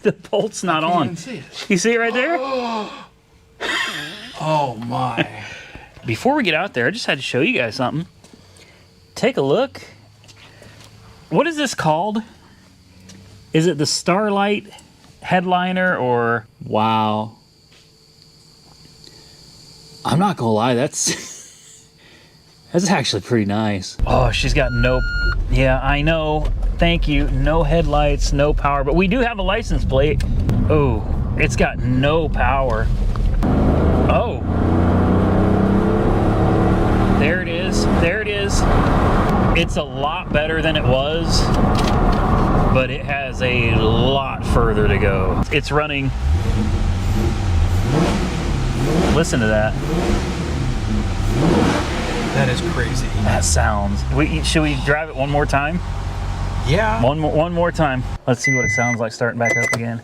The bolt's not on. Even see it. You see it right there? Oh my. Before we get out there, I just had to show you guys something. Take a look. What is this called? Is it the Starlight headliner or... Wow. I'm not gonna lie, that's actually pretty nice. Oh, she's got no... Yeah, I know. Thank you. No headlights, no power, but we do have a license plate. Oh, it's got no power. Oh. There it is. There it is. It's a lot better than it was, but it has a lot further to go. It's running. Listen to that. That is crazy. That sounds. Should we drive it one more time? Yeah. One more time. Let's see what it sounds like starting back up again.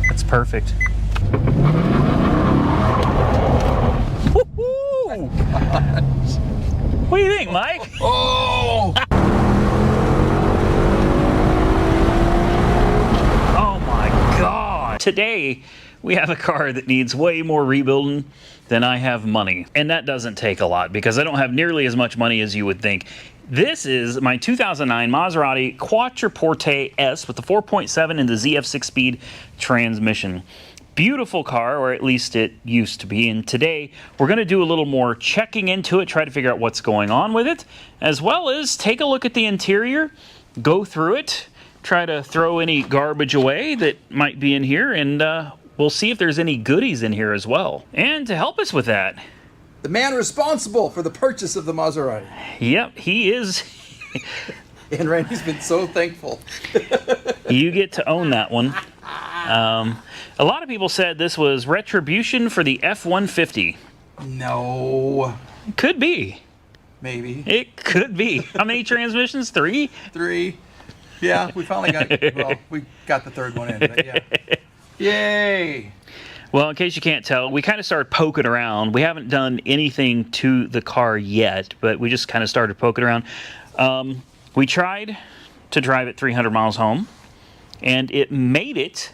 That's perfect. Woo-hoo! What do you think, Mike? Oh! Oh my God. Today, we have a car that needs way more rebuilding than I have money. And that doesn't take a lot because I don't have nearly as much money as you would think. This is my 2009 Maserati Quattroporte S with the 4.7 and the ZF 6-speed transmission. Beautiful car, or at least it used to be. And today, we're gonna do a little more checking into it, try to figure out what's going on with it, as well as take a look at the interior, go through it, try to throw any garbage away that might be in here, and we'll see if there's any goodies in here as well. And to help us with that, The man responsible for the purchase of the Maserati. yep, he is. And Randy's been so thankful. You get to own that one. A lot of people said this was retribution for the F-150. No. Could be. Maybe. It could be. How many transmissions? 3? 3. Yeah, we finally got, well, we got the third one in, but yeah. Yay! Well, in case you can't tell, we kind of started poking around. We haven't done anything to the car yet, but we just kind of started poking around. We tried to drive it 300 miles home, and it made it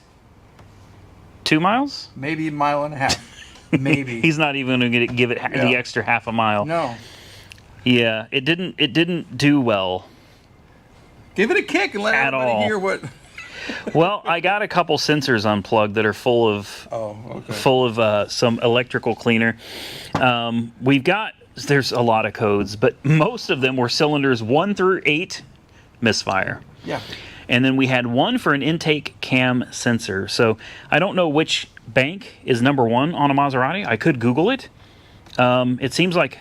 2 miles? Maybe a mile and a half. Maybe. He's not even going to give it the extra half a mile. No. Yeah, it didn't do well. Give it a kick and let everybody hear what... Well, I got a couple sensors unplugged that are full of some electrical cleaner. There's a lot of codes, but most of them were cylinders 1 through 8 misfire. Yeah. And then we had one for an intake cam sensor. So I don't know which bank is number 1 on a Maserati. I could Google it. It seems like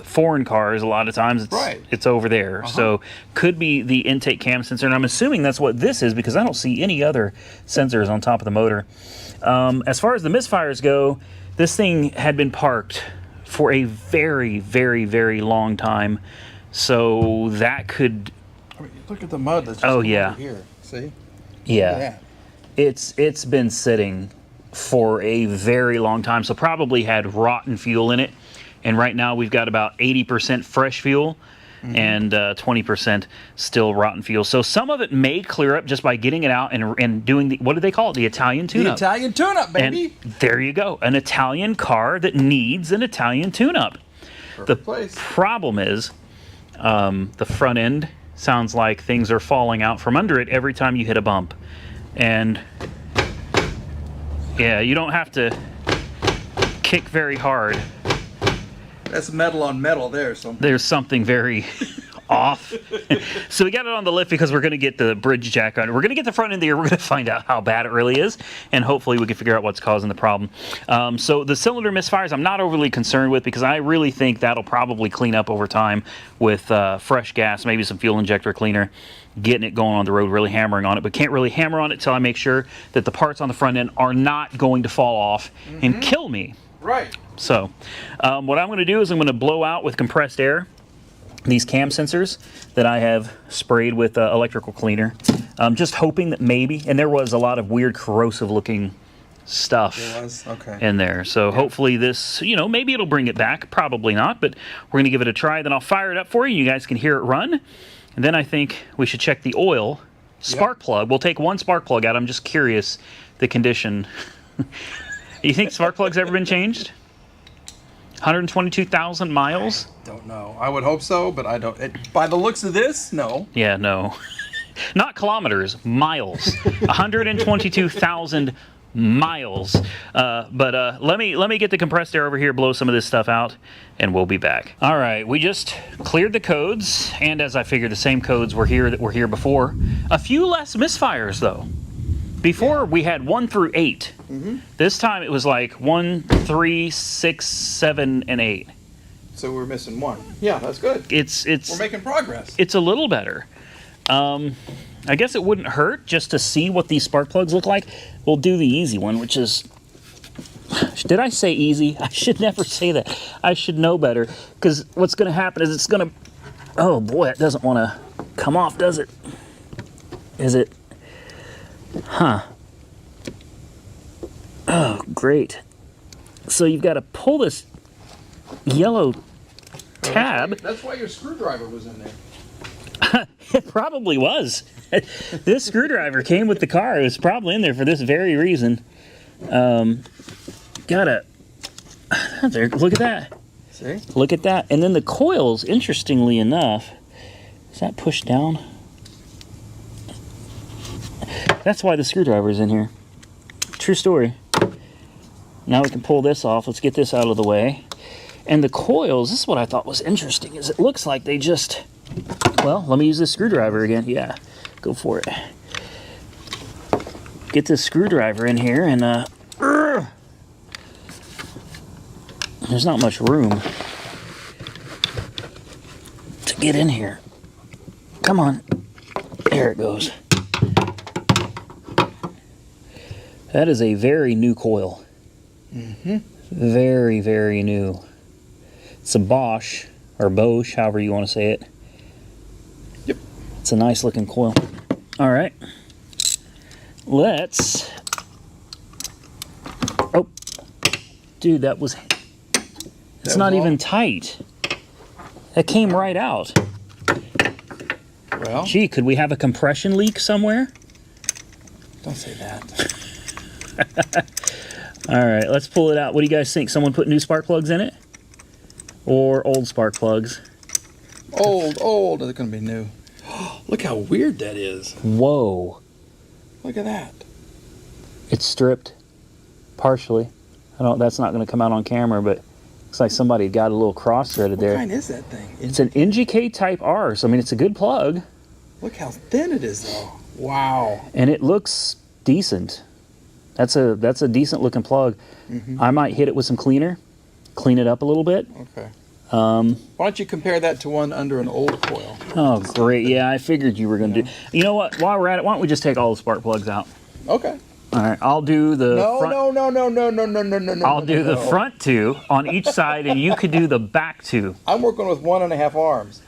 foreign cars, a lot of times it's over there. So could be the intake cam sensor, and I'm assuming that's what this is because I don't see any other sensors on top of the motor. As far as the misfires go, this thing had been parked for a very, very, very long time. So that could... I mean, look at the mud that's just over here. See? Yeah. It's been sitting for a very long time, so probably had rotten fuel in it. And right now we've got about 80% fresh fuel and 20% still rotten fuel. So some of it may clear up just by getting it out and doing the, what do they call it? The Italian tune-up. The Italian tune-up, baby. And there you go. An Italian car that needs an Italian tune-up. The problem is the front end sounds like things are falling out from under it every time you hit a bump. And yeah, you don't have to kick very hard. That's metal on metal there. There's something very off. So we got it on the lift because we're going to get the bridge jack on. We're going to get the front end here. We're going to find out how bad it really is, and hopefully we can figure out what's causing the problem. So the cylinder misfires I'm not overly concerned with because I really think that'll probably clean up over time with fresh gas, maybe some fuel injector cleaner, getting it going on the road, really hammering on it, but can't really hammer on it till I make sure that the parts on the front end are not going to fall off and kill me. Right. So what I'm going to do is I'm going to blow out with compressed air these cam sensors that I have sprayed with electrical cleaner. Just hoping that maybe, and there was a lot of weird corrosive looking stuff in there. So hopefully this, maybe it'll bring it back. Probably not, but we're going to give it a try. Then I'll fire it up for you. You guys can hear it run. And then I think we should check the oil spark plug. We'll take one spark plug out. I'm just curious the condition. You think spark plug's ever been changed? 122,000 miles? Don't know. I would hope so, but I don't. By the looks of this, no. Yeah, no. Not kilometers, miles. 122,000 miles. But let me get the compressed air over here, blow some of this stuff out, and we'll be back. All right, we just cleared the codes, and as I figured, the same codes were here that were here before. A few less misfires, though. Before, we had 1 through 8. This time, it was like 1, 3, 6, 7, and 8. So we're missing 1. Yeah, that's good. We're making progress. It's a little better. I guess it wouldn't hurt just to see what these spark plugs look like. We'll do the easy one, which is... Did I say easy? I should never say that. I should know better. Because what's going to happen is it's going to... Oh, boy, it doesn't want to come off, does it? Is it? Huh. Oh, great. So you've got to pull this yellow tab. That's why your screwdriver was in there. It probably was. This screwdriver came with the car. It was probably in there for this very reason. Gotta... There, look at that. See? Look at that. And then the coils, interestingly enough... Is that pushed down? That's why the screwdriver's in here. True story. Now we can pull this off. Let's get this out of the way. And the coils, this is what I thought was interesting, is it looks like they just... Well, let me use this screwdriver again. Yeah, go for it. Get this screwdriver in here and there's not much room to get in here. Come on. There it goes. That is a very new coil. Very, very new. It's a Bosch, or Bosch, however you want to say it. Yep. It's a nice looking coil. All right. Let's... Oh. Dude, that was... It's not even tight. That came right out. Well... Gee, could we have a compression leak somewhere? Don't say that. All right, let's pull it out. What do you guys think? Someone put new spark plugs in it? Or old spark plugs? Old. They're going to be new. Look how weird that is. Whoa. Look at that. It's stripped. Partially. That's not going to come out on camera, but looks like somebody got a little cross-threaded there. What kind is that thing? It's an NGK Type R, so I mean, it's a good plug. Look how thin it is, though. Wow. And it looks decent. That's a decent looking plug. I might hit it with some cleaner, clean it up a little bit. Okay. Why don't you compare that to one under an old coil? Oh, great. Yeah, I figured you were going to do... You know what? While we're at it, why don't we just take all the spark plugs out? Okay. All right, I'll do the front... No. I'll do the front two on each side, and you could do the back two. I'm working with 1.5 arms.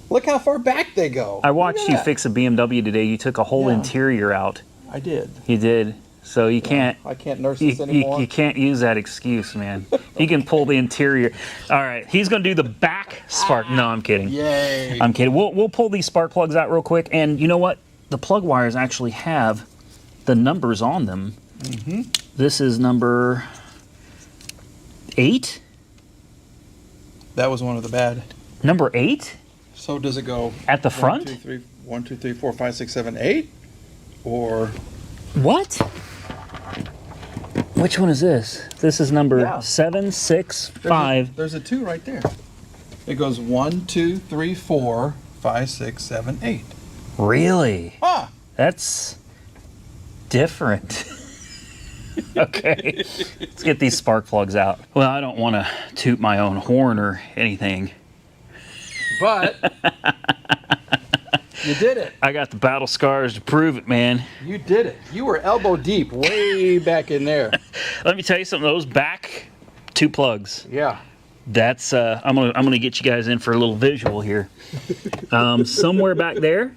Look how far back they go. I watched you fix a BMW today. You took a whole interior out. I did. You did. So you can't... I can't nurse this anymore. You can't use that excuse, man. He can pull the interior. All right, he's going to do the back spark. No, I'm kidding. Yay. I'm kidding. We'll pull these spark plugs out real quick. And you know what? The plug wires actually have the numbers on them. This is number 8. That was one of the bad. Number 8? So does it go at the front? 1, 2, 3, 4, 5, 6, 7, 8? Or what? Which one is this? This is number 7, 6, 5. There's a 2 right there. It goes 1, 2, 3, 4, 5, 6, 7, 8. Really? Ah. That's different. Okay, let's get these spark plugs out. Well, I don't want to toot my own horn or anything. But you did it. I got the battle scars to prove it, man. You did it. You were elbow deep, way back in there. Let me tell you something. Those back 2 plugs. Yeah. That's I'm gonna get you guys in for a little visual here. Somewhere back there,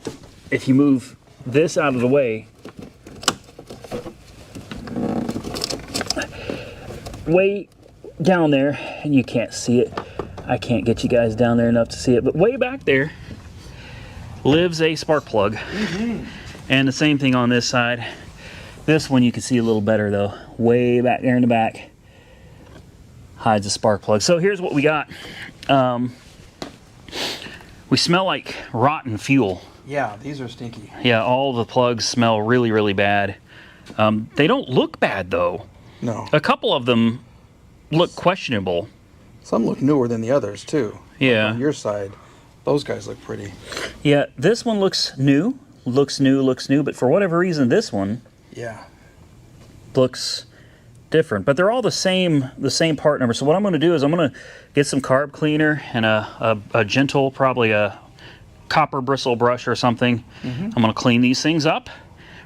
if you move this out of the way, way down there, and you can't see it. I can't get you guys down there enough to see it, but way back there, lives a spark plug. And the same thing on this side. This one you can see a little better though. Way back there in the back. Hides a spark plug. So here's what we got. We smell like rotten fuel. Yeah, these are stinky. Yeah, all the plugs smell really, really bad. They don't look bad though. No. A couple of them look questionable. Some look newer than the others too. Yeah. Like on your side, those guys look pretty. Yeah, this one looks new. Looks new, but for whatever reason, this one looks different. But they're all the same part number. So what I'm going to do is I'm going to get some carb cleaner and a gentle, probably a copper bristle brush or something. I'm going to clean these things up.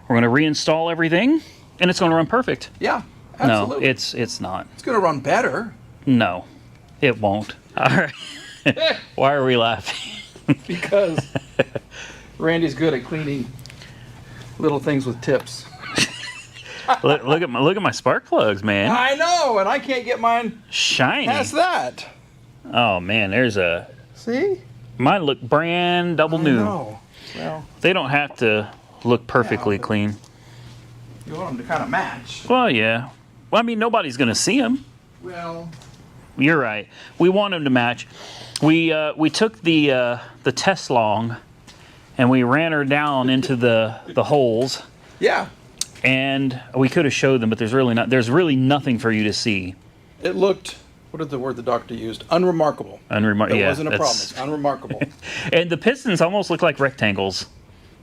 We're going to reinstall everything, and it's going to run perfect. Yeah, absolutely. No, it's not. It's going to run better. No, it won't. All right. Why are we laughing? Because Randy's good at cleaning little things with tips. look at my spark plugs, man. I know, and I can't get mine Shiny. past that. Oh man, there's a. See? Mine look brand double new. No. Well, They don't have to look perfectly but- clean. you want them to kind of match. Well, yeah. Well, I mean, nobody's gonna see them. Well, You're right. We want them to match. We took the test long, and we ran her down into the holes, yeah. and we could have showed them, but there's really nothing for you to see. It looked, what is the word the doctor used? Unremarkable. It Yeah, wasn't a problem. that's- It's unremarkable. And the pistons almost look like rectangles.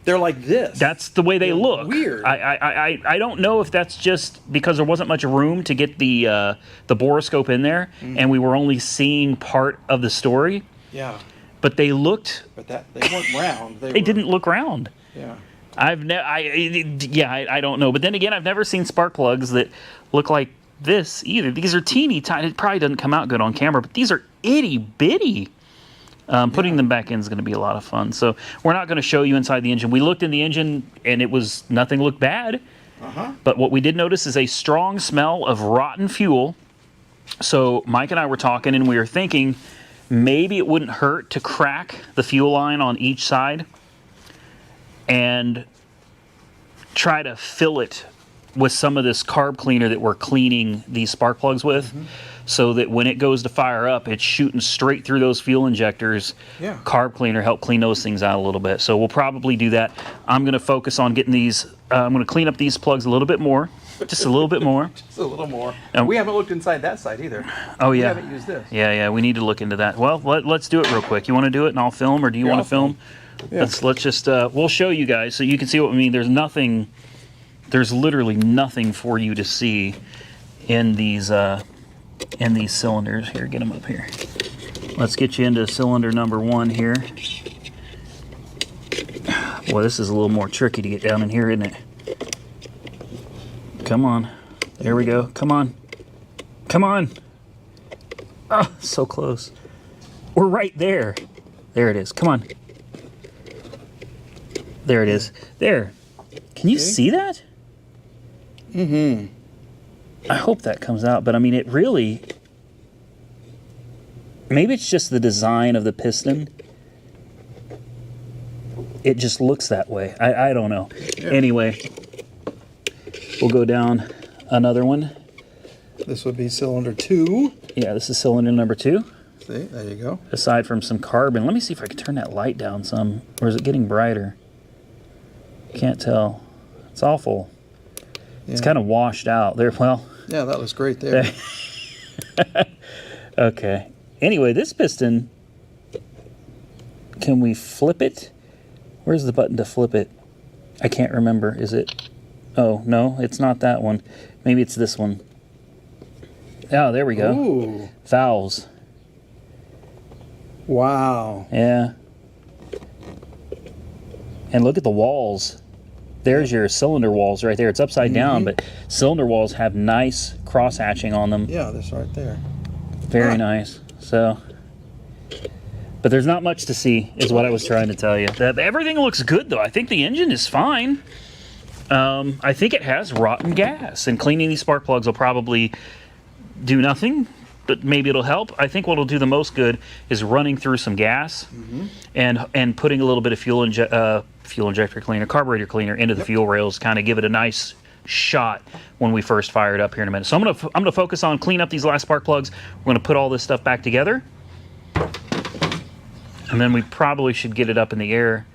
They're like this. That's the way they look. weird. I don't know if that's just because there wasn't much room to get the borescope in there, and we were only seeing part of the story. Yeah. But they looked. But they weren't round. They didn't look round. Yeah. I don't know. But then again, I've never seen spark plugs that look like this either. These are teeny tiny. It probably doesn't come out good on camera, but these are itty bitty. Putting them back in is going to be a lot of fun. So we're not going to show you inside the engine. We looked in the engine and nothing looked bad. But what we did notice is a strong smell of rotten fuel. So Mike and I were talking and we were thinking maybe it wouldn't hurt to crack the fuel line on each side and try to fill it with some of this carb cleaner that we're cleaning these spark plugs with. So that when it goes to fire up, it's shooting straight through those fuel injectors. Yeah. Carb cleaner help clean those things out a little bit. So we'll probably do that. I'm going to focus on getting these. I'm going to clean up these plugs a little bit more, just a little bit more. Just a little more. And We haven't looked inside that side either. Oh We yeah. haven't used this. Yeah. We need to look into that. Well, let's do it real quick. You want to do it and I'll film, or do you Yeah, want I'll to film? Yeah. Let's just. We'll show you guys so you can see what we mean. There's nothing. There's literally nothing for you to see in these. In these cylinders. Here, get them up here. Let's get you into cylinder number 1 here. Boy, this is a little more tricky to get down in here, isn't it? Come on. There we go. Come on. Come on. Oh, so close. We're right there. There it is. Come on. There it is. There. Can you see that? I hope that comes out, but I mean, it really, maybe it's just the design of the piston. It just looks that way. I don't know. Yeah. Anyway, we'll go down another one. This would be cylinder 2. Yeah, this is cylinder number 2. See, there you go. Aside from some carbon, let me see if I can turn that light down some, or is it getting brighter? Can't tell. It's awful. It's kind of washed out there. Well, Yeah, that looks great there. okay. Anyway, this piston, can we flip it? Where's the button to flip it? I can't remember. Is it? Oh, no, it's not that one. Maybe it's this one. Oh, there we go. Ooh. Valves. Wow. Yeah. And look at the walls. There's your cylinder walls right there. It's upside down, but cylinder walls have nice cross hatching on them. Yeah, that's right there. Very nice. So, but there's not much to see, is what I was trying to tell you. Everything looks good, though. I think the engine is fine. I think it has rotten gas, and cleaning these spark plugs will probably do nothing but maybe it'll help. I think what'll do the most good is running through some gas and putting a little bit of fuel injector cleaner, carburetor cleaner into the fuel rails, kind of give it a nice shot when we first fire it up here in a minute. So I'm gonna focus on clean up these last spark plugs. We're gonna put all this stuff back together, and then we probably should get it up in the air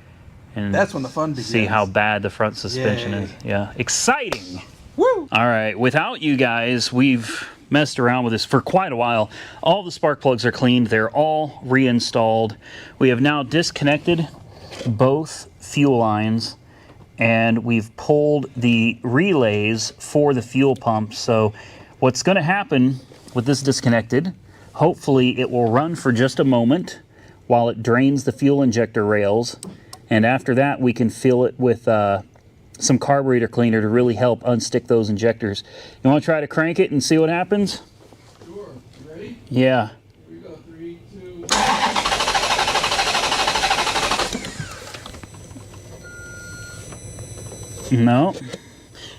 and that's when the fun begins. See how bad the front suspension is. Yeah, exciting. Woo! All right, without you guys, we've messed around with this for quite a while. All the spark plugs are cleaned. They're all reinstalled. We have now disconnected both fuel lines, and we've pulled the relays for the fuel pump. So what's going to happen with this disconnected, hopefully it will run for just a moment while it drains the fuel injector rails, and after that we can fill it with some carburetor cleaner to really help unstick those injectors. You want to try to crank it and see what happens? Sure. You ready? Yeah. Here we go. 3, 2.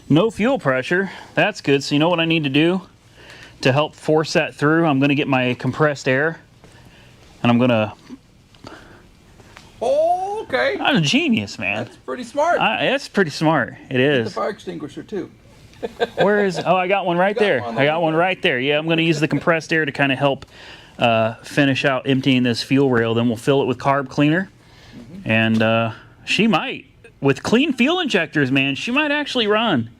No fuel pressure. That's good. So you know what I need to do to help force that through? I'm going to get my compressed air, and I'm going to... Oh, okay. I'm a genius, man. That's pretty smart. It's pretty smart. It is. The fire extinguisher too. Where is? Oh, I got one right there. One I got one right there. Yeah, I'm going to use the compressed air to kind of help finish out emptying this fuel rail. Then we'll fill it with carb cleaner, and she might, with clean fuel injectors, man, she might actually run.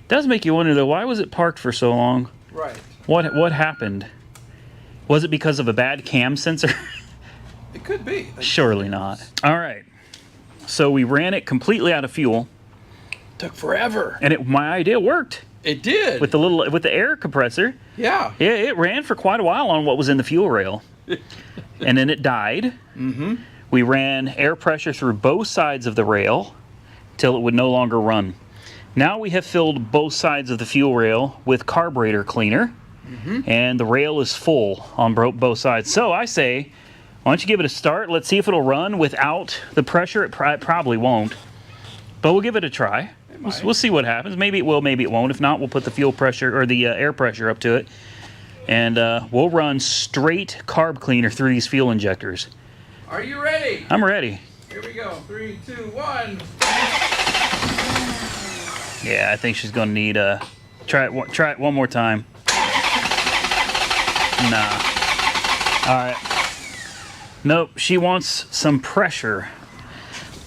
Does make you wonder though, why was it parked for so long? Right. What happened? Was it because of a bad cam sensor? It could be. Surely not. All right. So we ran it completely out of fuel. Took forever. And my idea worked. It did. With the air compressor. Yeah. Yeah, it ran for quite a while on what was in the fuel rail. And then it died. We ran air pressure through both sides of the rail till it would no longer run. Now we have filled both sides of the fuel rail with carburetor cleaner. And the rail is full on both sides. So I say, why don't you give it a start? Let's see if it'll run without the pressure. It probably won't, but we'll give it a try. We'll see what happens. Maybe it will, maybe it won't. If not, we'll put the fuel pressure or the air pressure up to it, and we'll run straight carb cleaner through these fuel injectors. Are you ready? I'm ready. Here we go. 3, 2, 1. Yeah, I think she's gonna need try it one more time. Nah. All right. Nope, she wants some pressure.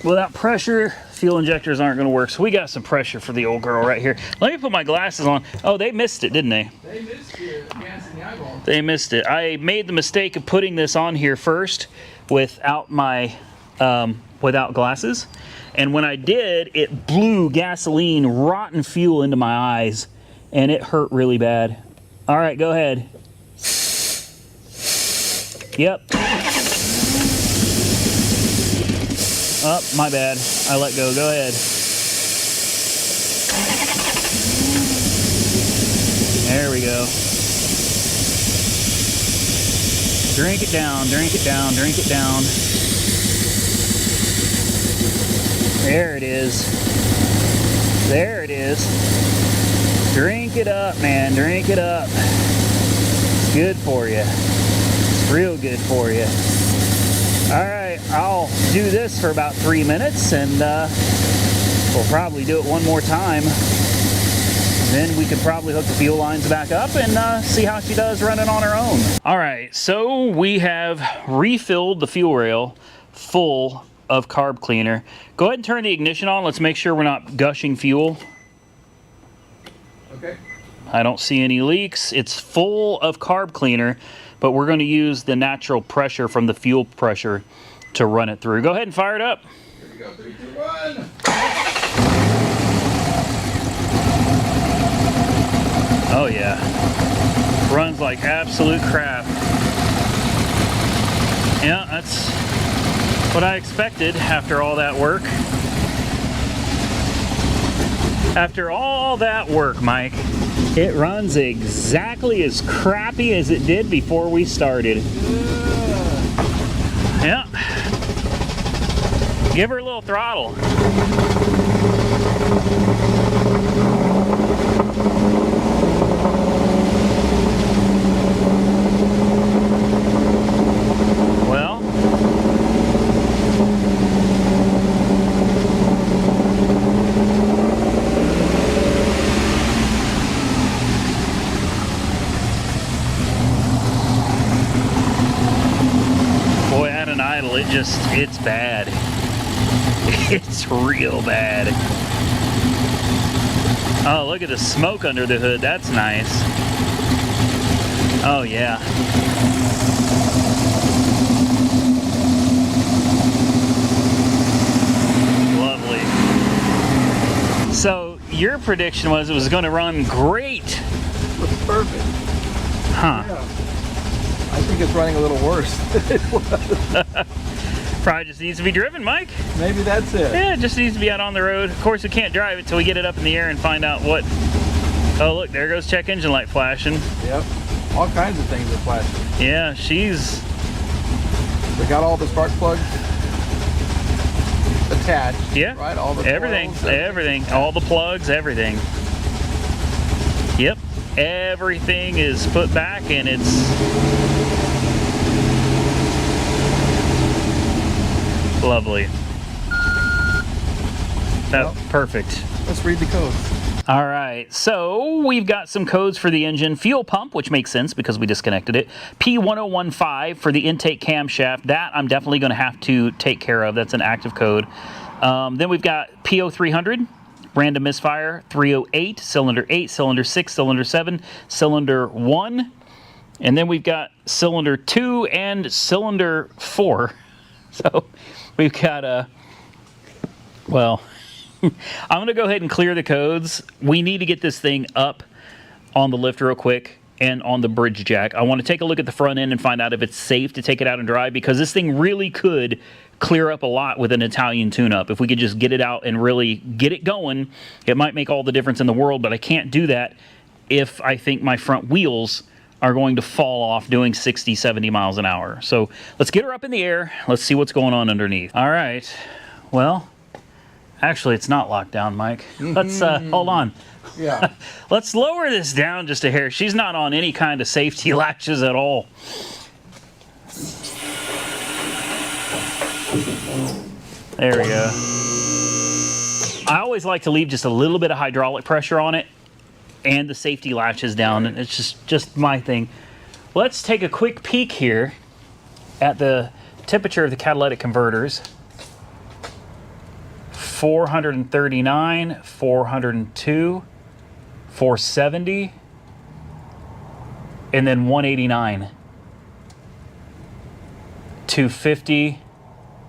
Without pressure, fuel injectors aren't gonna work. So we got some pressure for the old girl right here. Let me put my glasses on. Oh, they missed it, didn't they? They missed your gas in the eyeball. They missed it. I made the mistake of putting this on here first without my, without glasses. And when I did, it blew gasoline, rotten fuel into my eyes, and it hurt really bad. All right, go ahead. Yep. Oh, my bad. I let go. Go ahead. There we go. Drink it down, drink it down, drink it down. There it is. There it is. Drink it up, man. Drink it up. It's good for you. It's real good for you. All right, I'll do this for about 3 minutes, and we'll probably do it one more time. Then we could probably hook the fuel lines back up and see how she does running on her own. All right, so we have refilled the fuel rail full of carb cleaner. Go ahead and turn the ignition on. Let's make sure we're not gushing fuel. Okay. I don't see any leaks. It's full of carb cleaner, but we're going to use the natural pressure from the fuel pressure to run it through. Go ahead and fire it up. Here we go. 3, 2, 1. Oh yeah, runs like absolute crap. Yeah, that's what I expected after all that work. After all that work, Mike, it runs exactly as crappy as it did before we started. Yeah. Give her a little throttle. It's bad. It's real bad. Oh, look at the smoke under the hood. That's nice. Oh, yeah. Lovely. So, your prediction was it was going to run great. Looks perfect. Huh. Yeah. I think it's running a little worse than it was. Probably just needs to be driven, Mike. Maybe that's it. Yeah, it just needs to be out on the road. Of course, we can't drive it till we get it up in the air and find out what... Oh, look, there goes check engine light flashing. Yep. All kinds of things are flashing. Yeah, she's... We got all the spark plugs attached. Yeah. Right? All the everything. coils, Everything. All the plugs, everything. Yep. Everything is put back and it's... Lovely. Well, perfect. Let's read the codes. All right, so we've got some codes for the engine. Fuel pump, which makes sense because we disconnected it. P1015 for the intake camshaft. That I'm definitely going to have to take care of. That's an active code. Then we've got PO300, random misfire, 308, cylinder 8, cylinder 6, cylinder 7, cylinder 1. And then we've got cylinder 2 and cylinder 4. So we've got well, I'm going to go ahead and clear the codes. We need to get this thing up on the lift real quick and on the bridge jack. I want to take a look at the front end and find out if it's safe to take it out and drive, because this thing really could clear up a lot with an Italian tune-up. If we could just get it out and really get it going, it might make all the difference in the world, but I can't do that if I think my front wheels are going to fall off doing 60, 70 miles an hour. So let's get her up in the air. Let's see what's going on underneath. All right. Well, actually, it's not locked down, Mike. Let's hold on. Yeah. Let's lower this down just a hair. She's not on any kind of safety latches at all. There we go. I always like to leave just a little bit of hydraulic pressure on it and the safety latches down. It's just my thing. Let's take a quick peek here at the temperature of the catalytic converters. 439, 402, 470, and then 189. 250,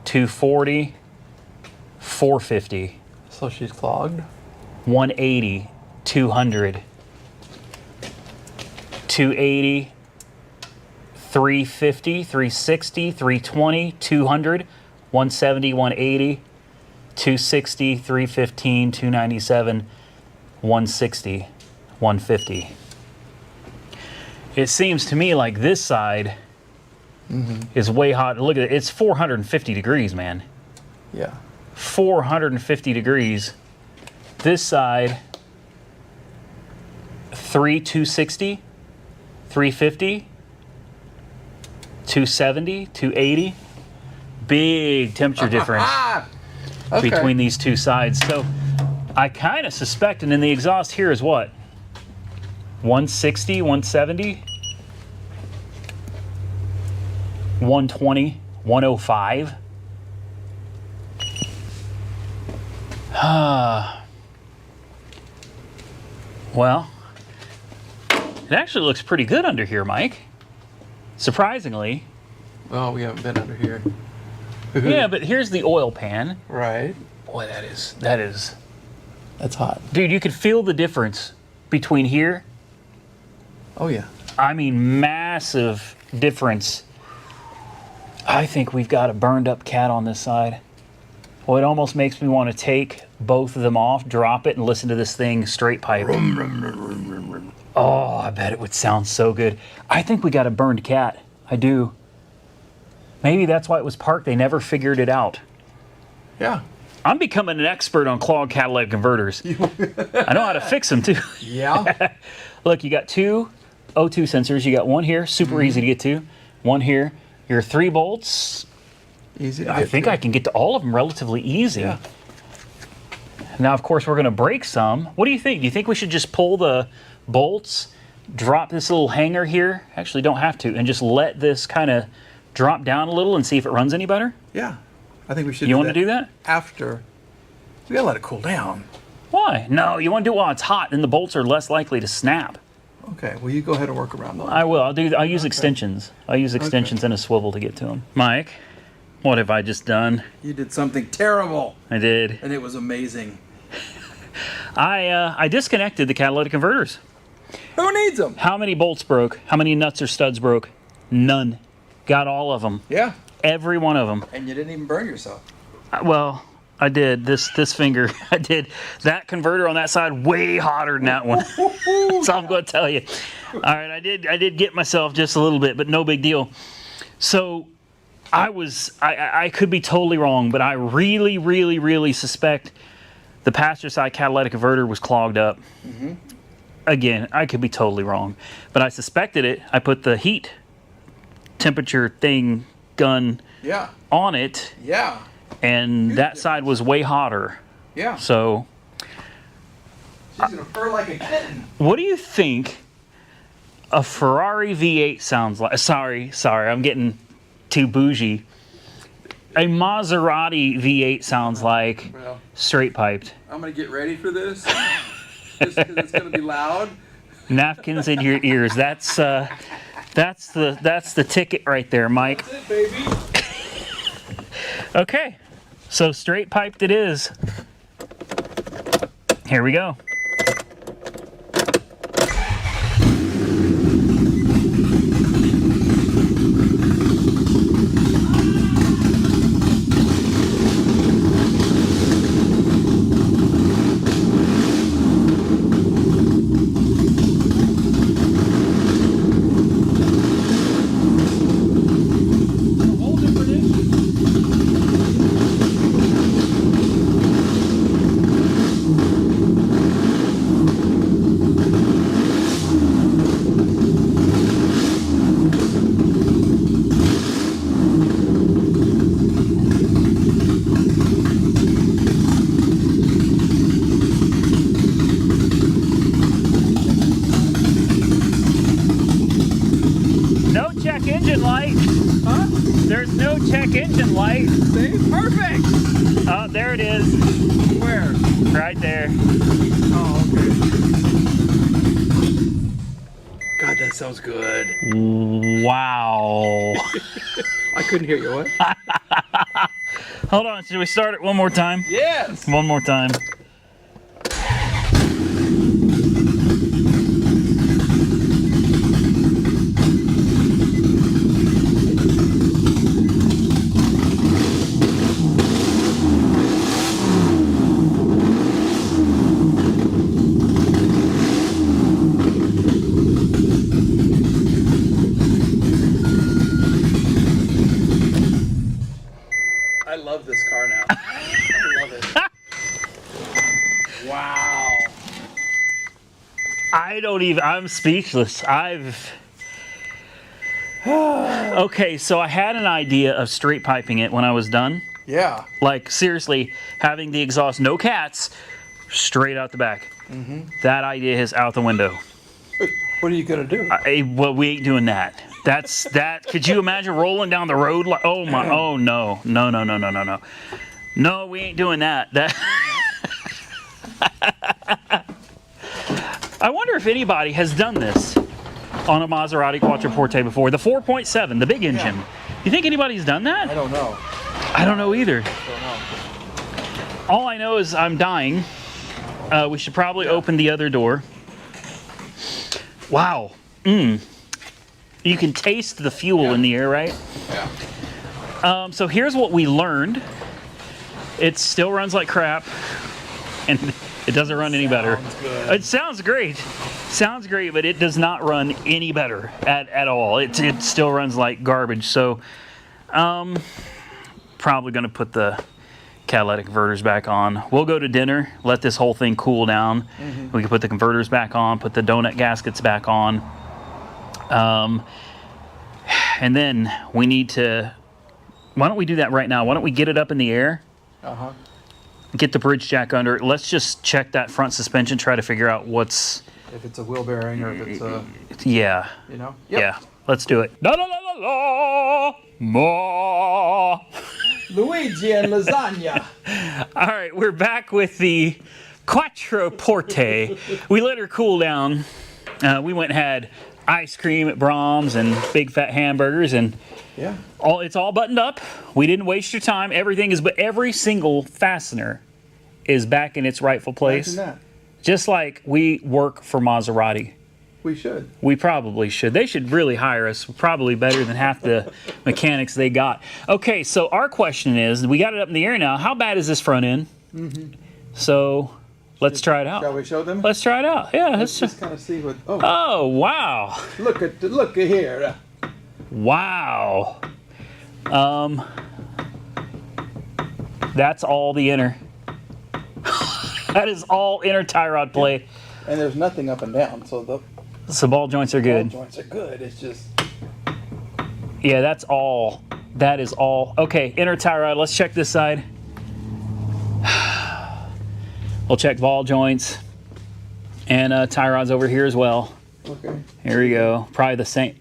240, 450. So she's clogged? 180, 200, 280, 350, 360, 320, 200, 170, 180, 260, 315, 297, 160, 150. It seems to me like this side is way hot. Look at it. It's 450 degrees, man. Yeah. 450 degrees. This side, 260, 350, 270, 280. Big temperature difference between these two sides. So I kind of suspect, and then the exhaust here is what? 160, 170, 120, 105. Well, it actually looks pretty good under here, Mike. Surprisingly. Oh, we haven't been under here. Yeah, but here's the oil pan. Right. Boy, that is. That's hot. Dude, you could feel the difference between here. Oh, yeah. I mean, massive difference. I think we've got a burned up cat on this side. Well, it almost makes me want to take both of them off, drop it, and listen to this thing straight pipe. Oh, I bet it would sound so good. I think we got a burned cat. I do. Maybe that's why it was parked. They never figured it out. Yeah. I'm becoming an expert on clogged catalytic converters. I know how to fix them, too. Yeah. Look, you got two O2 sensors. You got one here, super easy to get to. One here. Your 3 bolts. Easy to I get think to. I can get to all of them relatively easy. Yeah. Now, of course, we're going to break some. What do you think? Do you think we should just pull the bolts, drop this little hanger here? Actually, don't have to. And just let this kind of drop down a little and see if it runs any better? Yeah. I think we should. You want to do that? After. We gotta let it cool down. Why? No, you want to do it while it's hot, and the bolts are less likely to snap. Okay. Well, you go ahead and work around those. I will. I'll use extensions. I'll use extensions and a swivel to get to them. Mike, what have I just done? You did something terrible. I did. And it was amazing. I disconnected the catalytic converters. Who needs them? How many bolts broke? How many nuts or studs broke? None. Got all of them. Yeah. Every one of them. And you didn't even burn yourself. Well, I did. This finger. I did. That converter on that side way hotter than that one. So I'm going to tell you. All right, I did get myself just a little bit, but no big deal. So I could be totally wrong, but I really, really, really suspect the passenger side catalytic converter was clogged up. Mm-hmm. Again, I could be totally wrong, but I suspected it. I put the heat temperature thing gun on it. Yeah. And that side was way hotter. Yeah. So she's gonna purr like a kitten. What do you think a Ferrari V8 sounds like? Sorry, I'm getting too bougie. A Maserati V8 sounds like straight piped. I'm gonna get ready for this. Just because it's gonna be loud. Napkins in your ears. That's the ticket right there, Mike. That's it, baby. Okay, so straight piped it is. Here we go. Engine light. Huh? There's no check engine light. See? Perfect. Oh, there it is. Where? Right there. Oh, okay. God, that sounds good. Wow. I couldn't hear you. What? Hold on. Should we start it one more time? Yes. One more time. I love this car now. I love it. Wow. I'm speechless. Okay, so I had an idea of straight piping it when I was done. Yeah. Like, seriously, having the exhaust, no cats, straight out the back. Mm-hmm. That idea is out the window. What are you gonna do? Well, we ain't doing that. That's that. Could you imagine rolling down the road like? Oh my! Oh no! No! No! No! No! No! No! No! We ain't doing that. That. I wonder if anybody has done this on a Maserati Quattroporte before. The 4.7, the big engine. Yeah. You think anybody's done that? I don't know. I don't know either. I don't know. All I know is I'm dying. We should probably open the other door. Wow. You can taste the fuel in the air, right? Yeah. So here's what we learned. It still runs like crap, and it doesn't run any better. Good. It sounds great. Sounds great, but it does not run any better at all. It still runs like garbage. So, probably going to put the catalytic converters back on. We'll go to dinner, let this whole thing cool down. Mm-hmm. We can put the converters back on, put the donut gaskets back on. And then we need to, why don't we do that right now? Why don't we get it up in the air? Uh-huh. Get the bridge jack under it. Let's just check that front suspension, try to figure out what's... If it's a wheel bearing or if it's a... Yeah. You know? Yep. Yeah. Let's do it. La la la la la! Ma! Luigi and lasagna. All right, we're back with the Quattroporte. We let her cool down. We went and had ice cream at Brahms and big fat hamburgers, and Yeah. it's all buttoned up. We didn't waste your time. Everything is, but every single fastener is back in its rightful place. Imagine that. Just like we work for Maserati. We should. We probably should. They should really hire us. We're probably better than half the mechanics they got. Okay, so our question is, we got it up in the air now. How bad is this front end? So let's try it out. Shall we show them? Let's try it out. Yeah, Let's just kind of see what. Oh, Oh, wow. look at here. Wow. That's all the inner. That is all inner tie rod play. And there's nothing up and down, so the So ball joints are good. ball joints are good. It's just. Yeah, that's all. That is all. Okay, inner tie rod. Let's check this side. We'll check ball joints and tie rods over here as well. Okay. Here we go. Probably the same.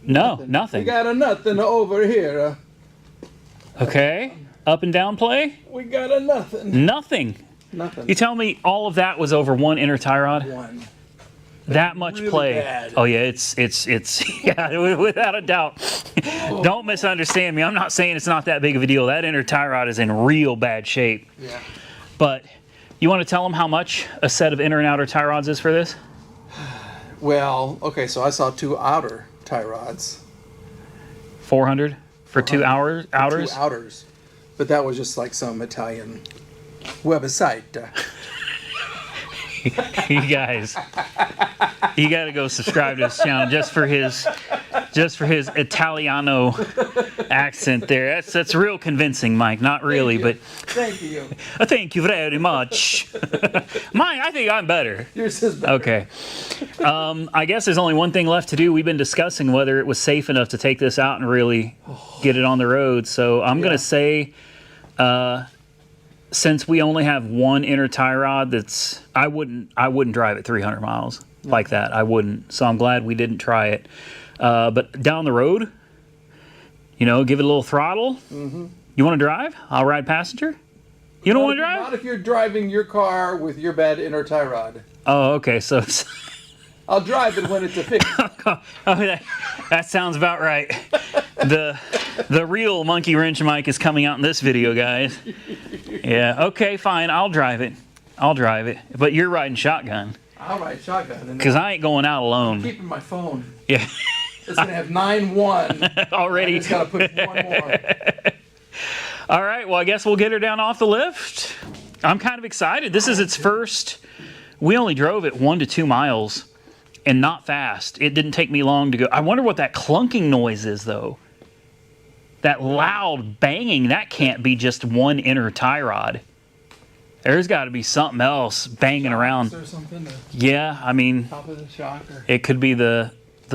No, We nothing. got a nothing over here. Okay. Up and down play? We got a nothing. Nothing. Nothing. You tell me all of that was over one inner tie rod? One. That much really play. bad. Oh yeah, it's yeah, without a doubt. Don't misunderstand me. I'm not saying it's not that big of a deal. That inner tie rod is in real bad shape. Yeah. But you want to tell them how much a set of inner and outer tie rods is for this? Well, okay, so I saw two outer tie rods. 400 for 2 hours outers. Two outers. But that was just like some Italian website. You guys, you got to go subscribe to this channel just for his Italiano accent there. That's real convincing, Mike. Not really, but Thank you. thank you very much. Mike, I think I'm better. Yours is better. Okay. I guess there's only one thing left to do. We've been discussing whether it was safe enough to take this out and really get it on the road. So I'm going to say, since we only have one inner tie rod, I wouldn't drive it 300 miles like that. I wouldn't. So I'm glad we didn't try it. But down the road, give it a little throttle. Mm-hmm. You want to drive? I'll ride passenger. You don't want to drive? Not if you're driving your car with your bad inner tie rod. Oh, okay. So I'll drive it when it's a fix. oh, that sounds about right. The real monkey wrench Mike is coming out in this video, guys. Yeah. Okay, fine. I'll drive it. But you're riding shotgun. I'll ride shotgun. Because I ain't going out alone. I'm keeping my phone. Yeah. It's going to have 9-1. Already. I just got to put one more. All right. Well, I guess we'll get her down off the lift. I'm kind of excited. This is its first. We only drove it 1 to 2 miles and not fast. It didn't take me long to go. I wonder what that clunking noise is, though. That loud banging, that can't be just one inner tie rod. There's got to be something else banging around. Or something to Yeah, I mean, top of the shock. Or, it could be the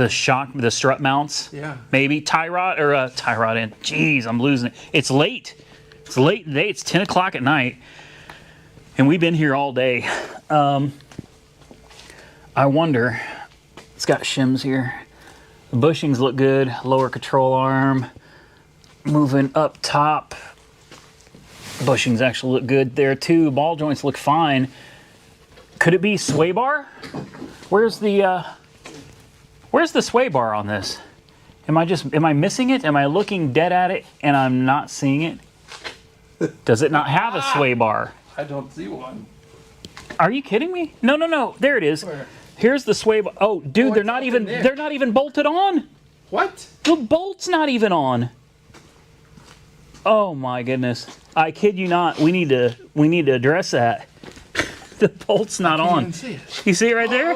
shock, the strut mounts. yeah. Maybe tie rod or tie rod in. Jeez, I'm losing it. It's late. It's late in the day. It's 10 o'clock at night, and we've been here all day. I wonder. It's got shims here. The bushings look good. Lower control arm. Moving up top. Bushings actually look good there too. Ball joints look fine. Could it be sway bar? Where's the sway bar on this? Am I missing it? Am I looking dead at it and I'm not seeing it? Does it not have a sway bar? I don't see one. Are you kidding me? No. There it is. Where? Here's the sway bar. Oh, dude, they're it's not up in even there. they're not even bolted on. What? The bolt's not even on. Oh my goodness. I kid you not. We need to address that. The bolt's not I can't on. even see it. You see it right there?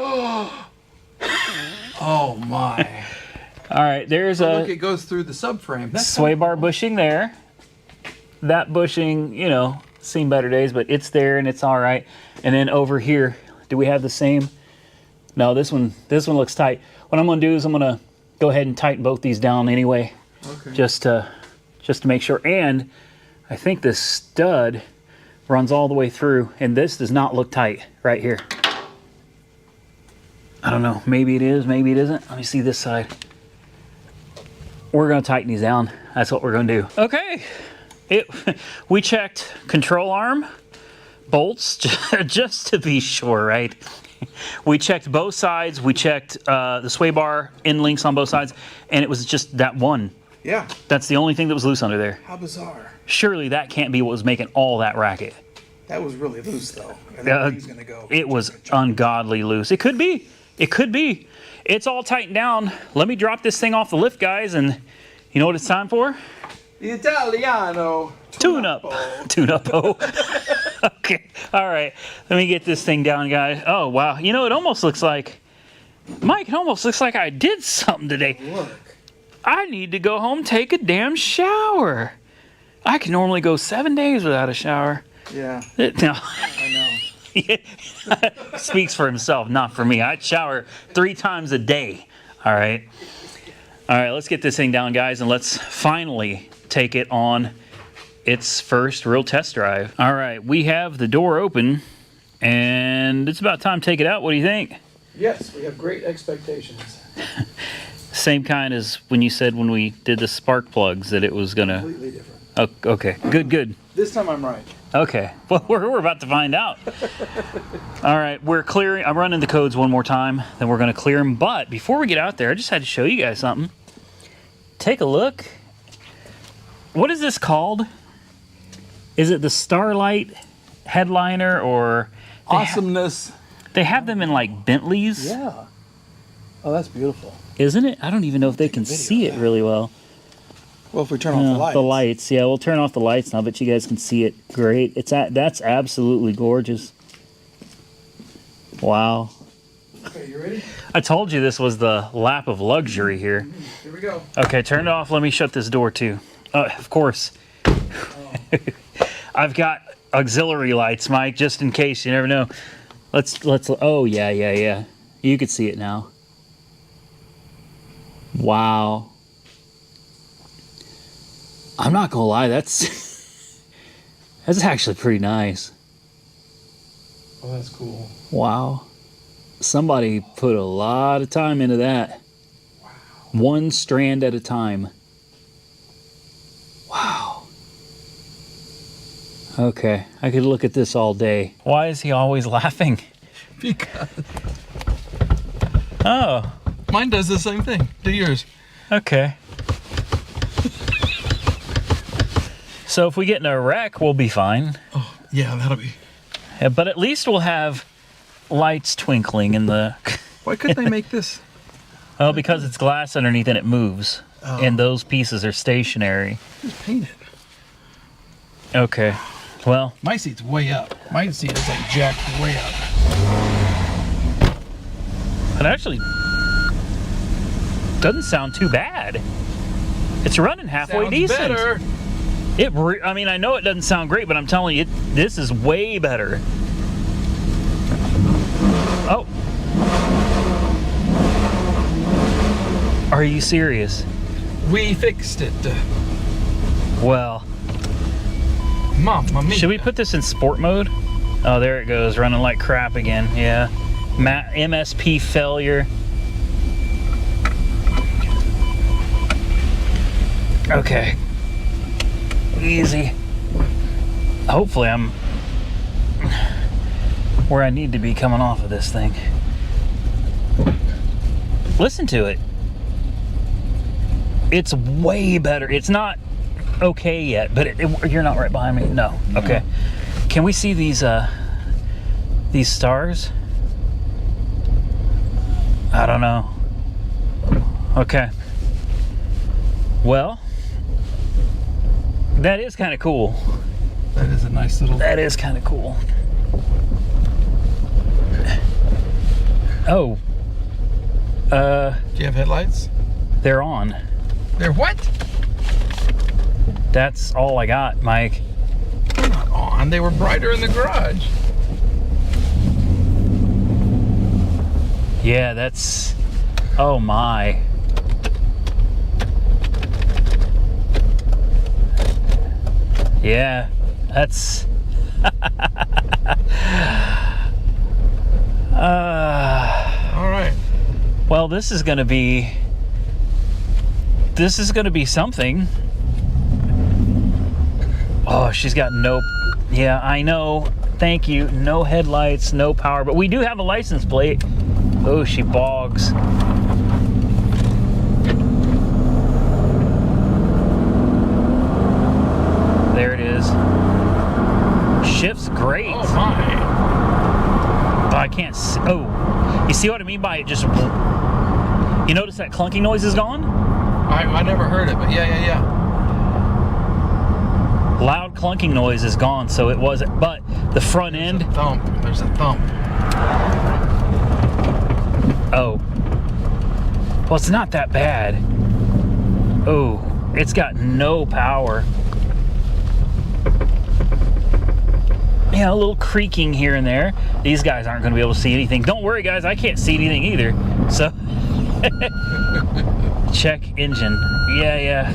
Oh my. All right, there's Look, a it goes through the subframe. That's sway bar bushing there. That bushing, seen better days, but it's there and it's all right. And then over here, do we have the same? No, this one looks tight. What I'm gonna do is I'm gonna go ahead and tighten both these down anyway, okay. just to make sure. And I think this stud runs all the way through, and this does not look tight right here. I don't know. Maybe it is. Maybe it isn't. Let me see this side. We're gonna tighten these down. That's what we're gonna do. Okay. We checked control arm, bolts, just to be sure, right? We checked both sides. We checked the sway bar end links on both sides, and it was just that one. Yeah. That's the only thing that was loose under there. How bizarre. Surely that can't be what was making all that racket. That was really loose, though. And that thing's gonna go. It was ungodly loose. It could be. It could be. It's all tightened down. Let me drop this thing off the lift, guys, and you know what it's time for? The Italiano Tune-up. Tune-up-o. Okay. All right. Let me get this thing down, guys. Oh, wow. You know, it almost looks like... Mike, it almost looks like I did something today. Look. I need to go home, take a damn shower. I can normally go 7 days without a shower. Yeah. No. I know. Speaks for himself, not for me. I shower 3 times a day. All right. All right, let's get this thing down, guys, and let's finally take it on its first real test drive. All right, we have the door open, and it's about time to take it out. What do you think? Yes, we have great expectations. Same kind as when you said when we did the spark plugs that it was gonna... Completely different. Oh, okay, good. This time I'm right. Okay, well, we're about to find out. All right, we're clearing. I'm running the codes one more time, then we're going to clear them. But before we get out there, I just had to show you guys something. Take a look. What is this called? Is it the Starlight headliner or... Awesomeness. They have them in like Bentleys. Yeah. Oh, that's beautiful. Isn't it? I don't even know if they can see it really well. Well, if we turn off the lights. The lights, yeah. We'll turn off the lights now, but you guys can see it great. That's absolutely gorgeous. Wow. Okay, you ready? I told you this was the lap of luxury here. Here we go. Okay, turn it off. Let me shut this door too. Of course. Oh. I've got auxiliary lights, Mike, just in case. You never know. Let's. Oh yeah. You can see it now. Wow. I'm not gonna lie, that's actually pretty nice. Oh, that's cool. Wow. Somebody put a lot of time into that. Wow. One strand at a time. Wow. Okay, I could look at this all day. Why is he always laughing? Because Oh, mine does the same thing. Do yours. okay. So if we get in a wreck, we'll be fine. Oh, yeah, that'll be. Yeah, but at least we'll have lights twinkling in the... Why couldn't they make this? Well, because it's glass underneath and it moves. Oh. And those pieces are stationary. Just paint it. Okay. Well, My seat's way up. My seat is like jacked way up. it actually doesn't sound too bad. It's running halfway Sounds decent. better. I mean, I know it doesn't sound great, but I'm telling you, this is way better. Oh. Are you serious? We fixed it. Well, Mamma mia. should we put this in sport mode? Oh, there it goes, running like crap again. Yeah. MSP failure. Okay. Easy. Hopefully I'm where I need to be coming off of this thing. Listen to it. It's way better. It's not okay yet, but you're not right behind me. No. Okay. Can we see these stars? I don't know. Okay. Well, that is kind of cool. That is a nice little. That is kind of cool. Oh. Do you have headlights? They're on. They're what? That's all I got, Mike. They're not on. They were brighter in the garage. Yeah, that's... Oh my. Yeah, that's... All right. Well, this is gonna be something. Oh, she's got no... Yeah, I know. Thank you. No headlights, no power, but we do have a license plate. Oh, she bogs. There it is. Shift's great. Oh my. Oh, I can't see. Oh, you see what I mean by it just... You notice that clunking noise is gone? I never heard it, but yeah. Loud clunking noise is gone, so it wasn't. But the front end... Thump. There's a thump. Oh. Well, it's not that bad. Oh, it's got no power. Yeah, a little creaking here and there. These guys aren't going to be able to see anything. Don't worry, guys. I can't see anything either. So, check engine. Yeah.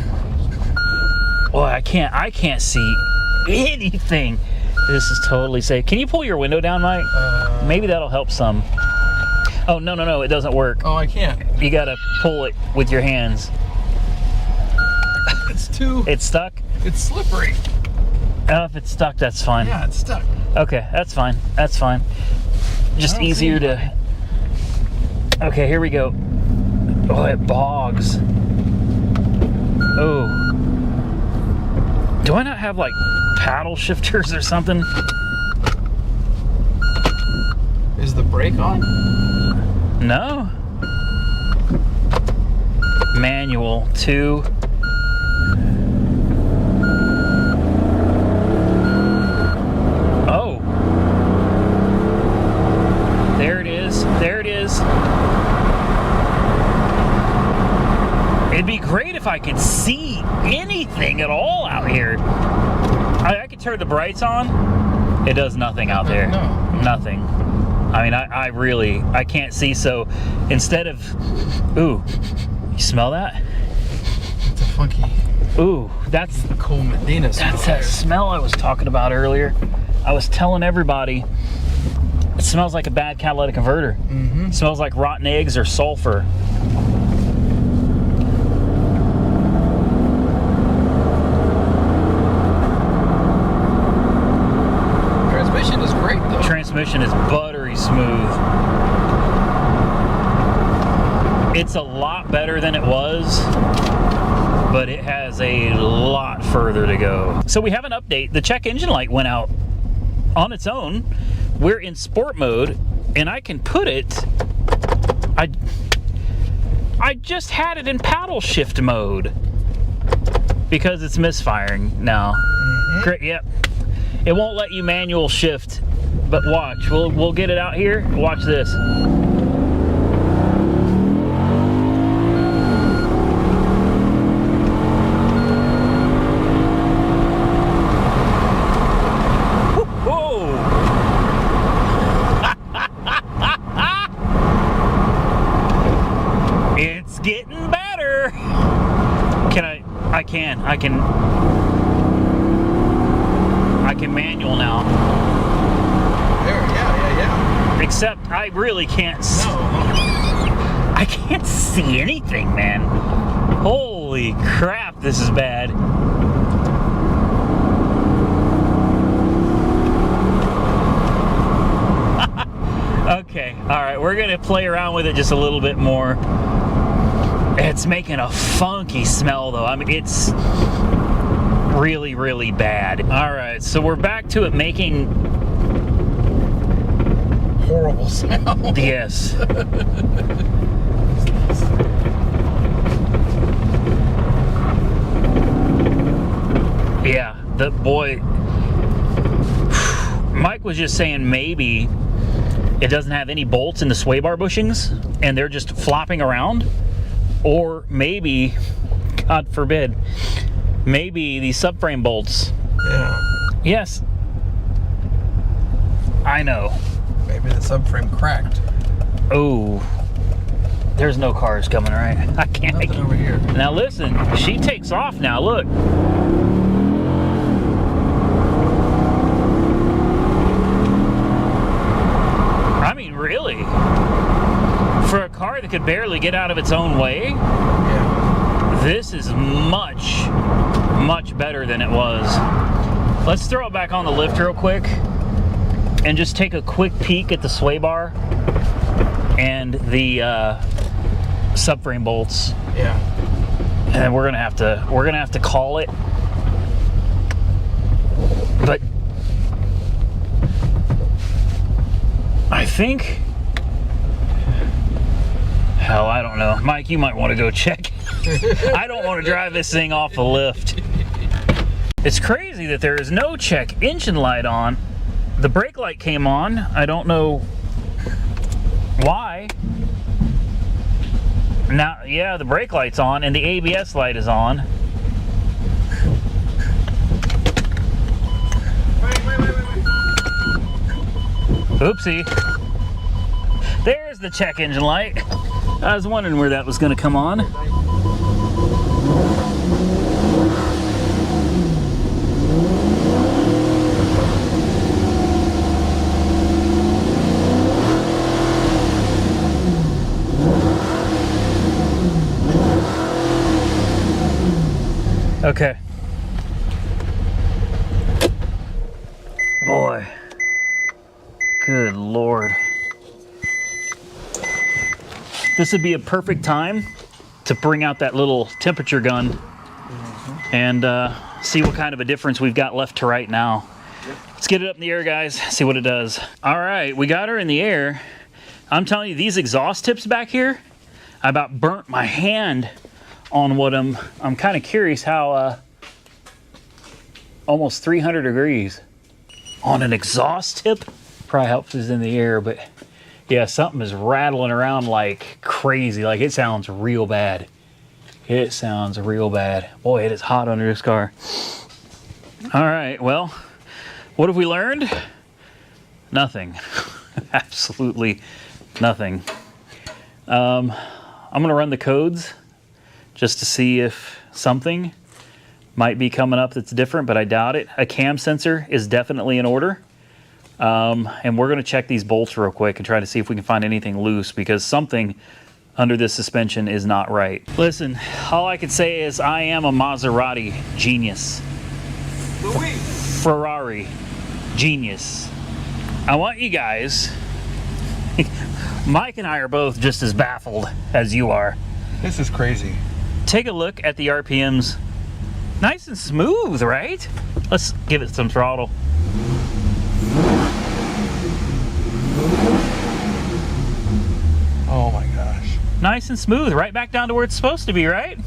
Well, I can't see anything. This is totally safe. Can you pull your window down, Mike? Maybe that'll help some. Oh, no, it doesn't work. Oh, I can't. You gotta pull it with your hands. It's stuck? It's slippery. Oh, if it's stuck, that's fine. Yeah, it's stuck. Okay, that's fine. Just easier to... Okay, here we go. Oh, it bogs. Oh. Do I not have, like, paddle shifters or something? Is the brake on? No. Manual 2. Oh. There it is. It'd be great if I could see anything at all out here. I could turn the brights on. It does nothing out there. No. Nothing. I mean, I can't see, so instead of... Ooh, you smell that? It's a funky... Ooh, that's... Cool Medina smell. That's that smell I was talking about earlier. I was telling everybody, it smells like a bad catalytic converter. Mm-hmm. It smells like rotten eggs or sulfur. Transmission is great, though. Transmission is buttery smooth. It's a lot better than it was, but it has a lot further to go. So we have an update. The check engine light went out on its own. We're in sport mode, and I can put it... I just had it in paddle shift mode because it's misfiring now. Mm-hmm. Great, yep. It won't let you manual shift, but watch. We'll get it out here. Watch this. Whoa! It's getting better. I can manual now. There, yeah. Except I really can't see. No. I can't see anything, man. Holy crap, this is bad. Okay, alright, we're gonna play around with it just a little bit more. It's making a funky smell though. I mean, it's really, really bad. Alright, so we're back to it making... Horrible sound. Yes. Yeah, the boy... Mike was just saying maybe it doesn't have any bolts in the sway bar bushings and they're just flopping around. Or maybe, God forbid, maybe these subframe bolts. Yeah. Yes. I know. Maybe the subframe cracked. Oh. There's no cars coming, right? I can't. Nothing over here. Now listen, she takes off now, look. I mean, really? For a car that could barely get out of its own way, Yeah. this is much, much better than it was. Let's throw it back on the lift real quick and just take a quick peek at the sway bar and the subframe bolts. Yeah. And we're gonna have to call it. But I think, hell, I don't know. Mike, you might want to go check. I don't want to drive this thing off the lift. It's crazy that there is no check engine light on. The brake light came on. I don't know why. Now, yeah, the brake light's on and the ABS light is on. Oopsie. There's the check engine light. I was wondering where that was going to come on. Okay. Boy. Good Lord. This would be a perfect time to bring out that little temperature gun and see what kind of a difference we've got left to right now. Let's get it up in the air, guys, see what it does. All right, we got her in the air. I'm telling you, these exhaust tips back here, I about burnt my hand on what I'm kind of curious how almost 300 degrees on an exhaust tip. Probably helps us in the air, but yeah, something is rattling around like crazy. Like, it sounds real bad. It sounds real bad. Boy, it is hot under this car. All right, well, what have we learned? Nothing. Absolutely nothing. I'm gonna run the codes just to see if something might be coming up that's different, but I doubt it. A cam sensor is definitely in order. And we're going to check these bolts real quick and try to see if we can find anything loose, because something under this suspension is not right. Listen, all I can say is I am a Maserati genius. Ferrari genius. I want you guys, Mike and I are both just as baffled as you are. This is crazy. Take a look at the RPMs. Nice and smooth, right? Let's give it some throttle. Oh my gosh. Nice and smooth, right back down to where it's supposed to be, right?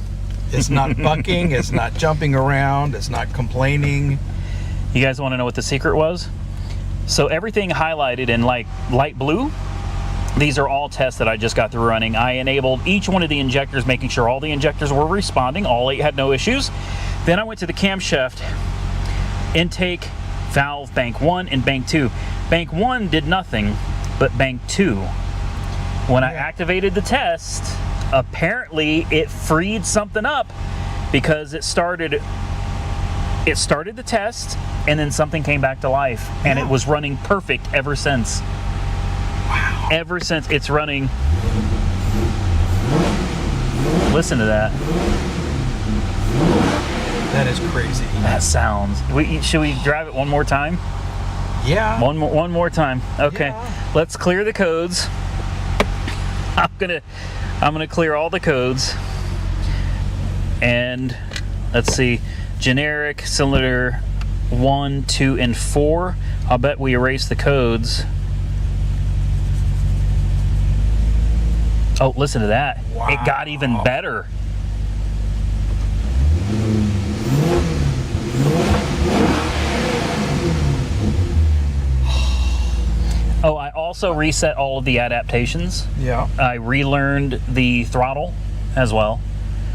It's not bucking, it's not jumping around, it's not complaining. You guys want to know what the secret was? So everything highlighted in like light blue, these are all tests that I just got through running. I enabled each one of the injectors, making sure all the injectors were responding, all 8 had no issues. Then I went to the camshaft intake valve bank 1 and bank 2. Bank 1 did nothing, but bank 2, when I activated the test, apparently it freed something up, because it started the test and then something came back to life, and it was running perfect ever since. Wow. Ever since it's running. Listen to that. That is crazy. That sounds. Should we drive it one more time? Yeah. One more time. Okay. Yeah. Let's clear the codes. I'm gonna clear all the codes. And let's see. Generic cylinder 1, 2, and 4. I'll bet we erase the codes. Oh, listen to that. Wow. It got even better. Oh, I also reset all of the adaptations. Yeah. I relearned the throttle as well.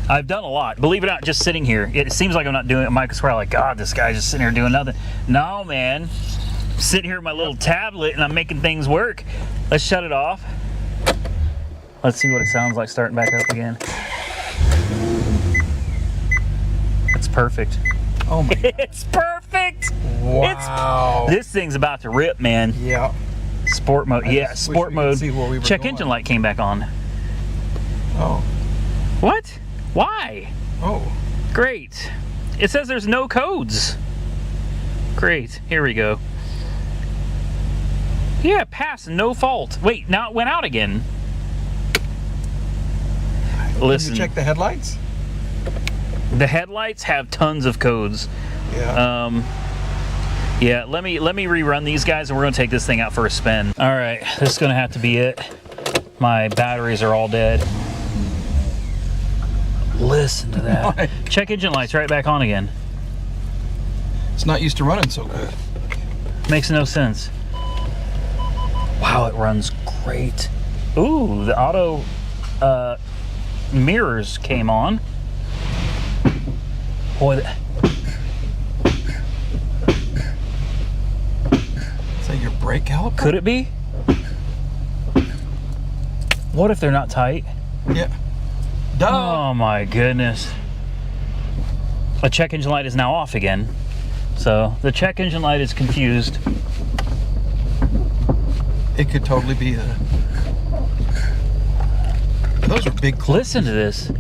I've done a lot. Believe it or not, just sitting here. It seems like I'm not doing it. Mike is probably like, God, this guy's just sitting here doing nothing. No, man. I'm sitting here with my little tablet and I'm making things work. Let's shut it off. Let's see what it sounds like starting back up again. It's perfect. Oh my God. It's perfect. Wow. This thing's about to rip, man. Yeah. Sport mode. Yeah, sport mode. Check engine light came back on. Oh. What? Why? Oh. Great. It says there's no codes. Great. Here we go. Yeah, pass, no fault. Wait, now it went out again. Listen. Can you check the headlights? The headlights have tons of codes. Yeah. Yeah, let me rerun these guys and we're gonna take this thing out for a spin. All right, this is gonna have to be it. My batteries are all dead. Listen to that. Why? Check engine lights right back on again. It's not used to running so good. Makes no sense. Wow, it runs great. Ooh, the auto mirrors came on. Boy, Is that your brake caliper? could it be? What if they're not tight? Yeah. Duh. Oh my goodness. The check engine light is now off again. So the check engine light is confused. It could totally be the... Those are big clips. Listen to this.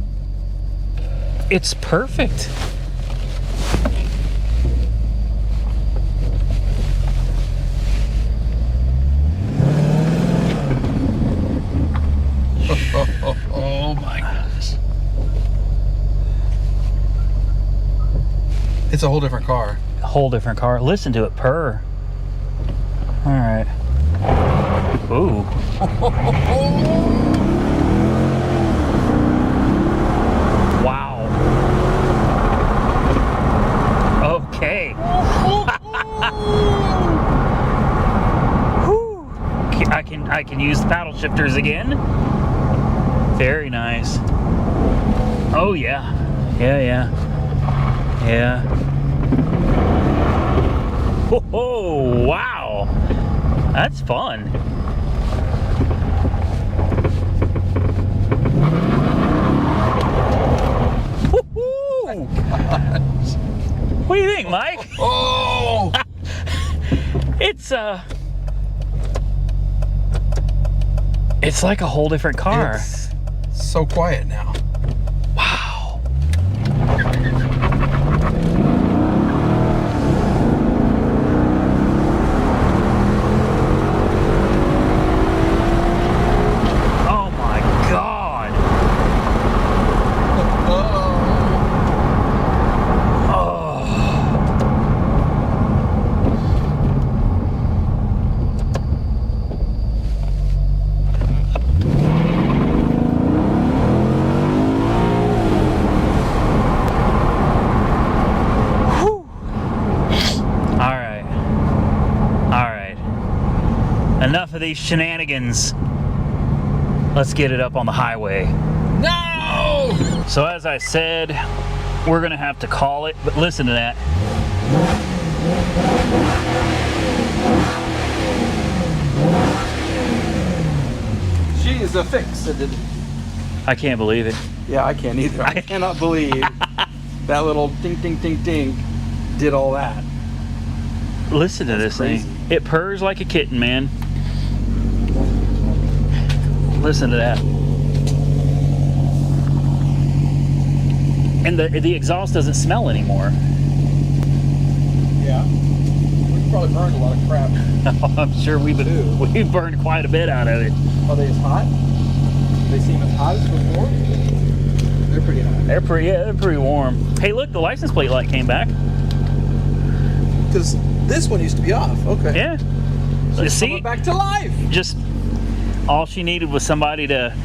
It's perfect. Oh my goodness. It's a whole different car. A whole different car. Listen to it purr. All right. Ooh. Wow. Okay. Whew. I can use the paddle shifters again. Very nice. Oh yeah. Yeah. Oh wow. That's fun. Woo-hoo! What do you think, Mike? Oh! It's like a whole different car. It's so quiet now. Wow. Oh my God. Oh. Enough of these shenanigans. Let's get it up on the highway. No! So as I said, we're gonna have to call it, but listen to that. She is a fix. I can't believe it. Yeah, I can't either. I cannot believe that little ding, ding, ding, ding did all that. Listen to That's this thing. It purrs like a kitten, man. Listen to that. And the exhaust doesn't smell anymore. Yeah. We probably burned a lot of crap. I'm sure we've burned quite a bit out of it. Are they as hot? They seem as hot as before? They're pretty hot. They're pretty warm. Hey, look, the license plate light came back. Because this one used to be off. Okay. Yeah. She's See? coming back to life. Just all she needed was somebody to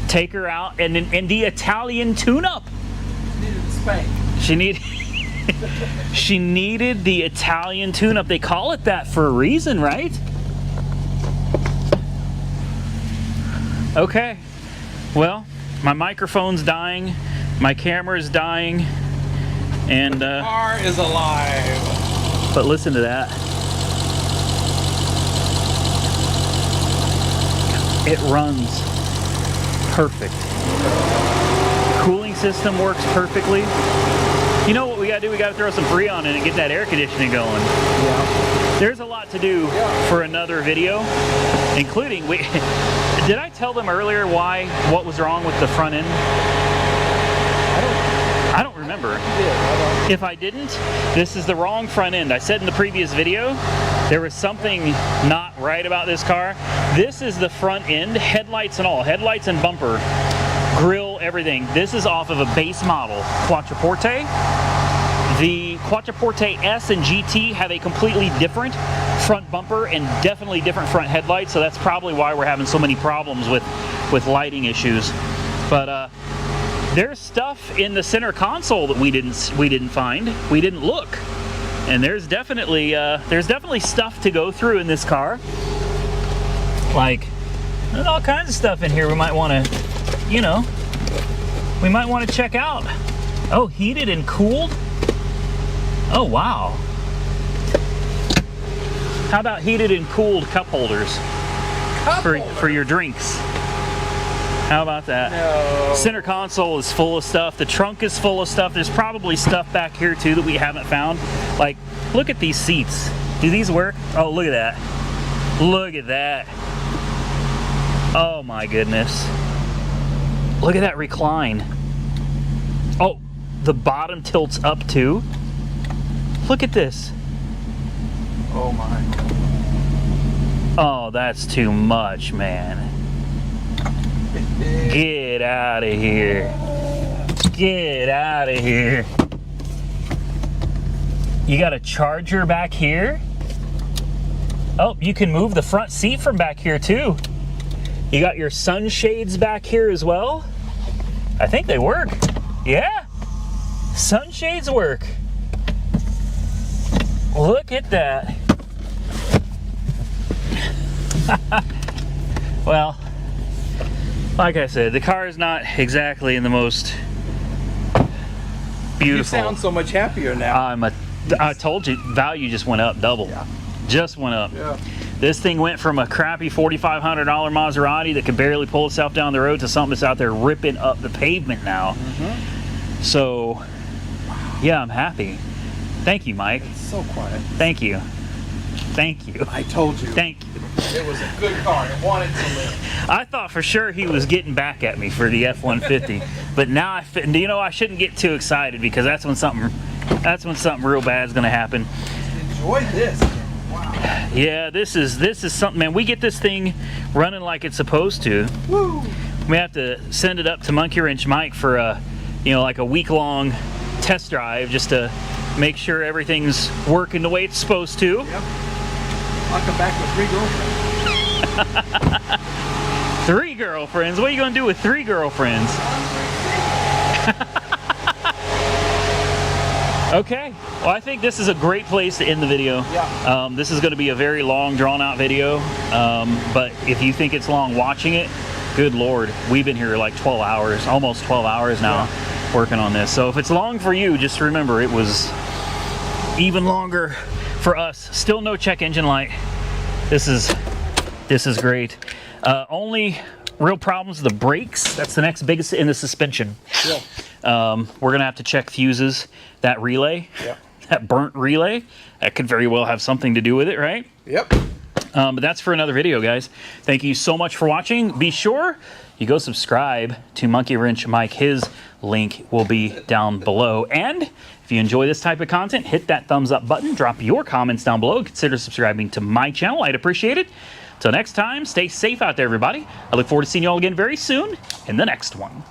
take her out and the Italian tune-up. Needed a spank. She needed the Italian tune-up. They call it that for a reason, right? Okay. Well, my microphone's dying, my camera's dying, and The car is alive. but listen to that. It runs perfect. Cooling system works perfectly. You know what we gotta do? We gotta throw some Freon in and get that air conditioning going. Yeah. There's a lot to do for another video, including did I tell them earlier what was wrong with the front end? I don't remember. Yeah, If I didn't, this is the wrong front end. I said in the previous video, there was something not right about this car. This is the front end, headlights and all. Headlights and bumper, grill, everything. This is off of a base model Quattroporte. The Quattroporte S and GT have a completely different front bumper and definitely different front headlights, so that's probably why we're having so many problems with lighting issues. But there's stuff in the center console that we didn't find. We didn't look, and there's definitely stuff to go through in this car. Like, there's all kinds of stuff in here we might want to, you know, check out. Oh, heated and cooled. Oh wow. How about heated and cooled cup holders for your drinks? How about that? No. Center console is full of stuff. The trunk is full of stuff. There's probably stuff back here too that we haven't found. Like, look at these seats. Do these work? Oh, look at that. Look at that. Oh my goodness. Look at that recline. Oh, the bottom tilts up too. Look at this. Oh my. Oh, that's too much, man. Get out of here. Get out of here. You got a charger back here? Oh, you can move the front seat from back here too. You got your sunshades back here as well. I think they work. Yeah, sunshades work. Look at that. Well, like I said, the car is not exactly in the most beautiful. You sound so much happier now. I told you, value just went up double. Yeah. Just went up. Yeah. This thing went from a crappy $4,500 Maserati that could barely pull itself down the road to something that's out there ripping up the pavement now. Mm-hmm. So, yeah, I'm happy. Thank you, Mike. It's so quiet. Thank you. Thank you. I told you. Thank you. It was a good car. It wanted to live. I thought for sure he was getting back at me for the F-150, but now you know, I shouldn't get too excited because that's when something real bad's gonna happen. Enjoy this. Wow. Yeah, this is something, man. We get this thing running like it's supposed to. Woo. We have to send it up to Monkey Wrench Mike for a, you know, like a week-long test drive just to make sure everything's working the way it's supposed to. Yep. I'll come back with 3 girlfriends. 3 girlfriends? What are you gonna do with 3 girlfriends? Okay, well, I think this is a great place to end the video. Yeah. This is going to be a very long, drawn-out video, but if you think it's long watching it, good Lord, we've been here like 12 hours, almost 12 hours now, working on this. So if it's long for you, just remember it was even longer for us. Still no check engine light. This is great. Only real problems with the brakes. That's the next biggest in the suspension. Yeah. We're gonna have to check fuses. That relay, that burnt relay, that could very well have something to do with it, right? Yep. But that's for another video, guys. Thank you so much for watching. Be sure you go subscribe to Monkey Wrench Mike. His link will be down below. And if you enjoy this type of content, hit that thumbs up button. Drop your comments down below. Consider subscribing to my channel. I'd appreciate it. Till next time, stay safe out there, everybody. I look forward to seeing you all again very soon in the next one.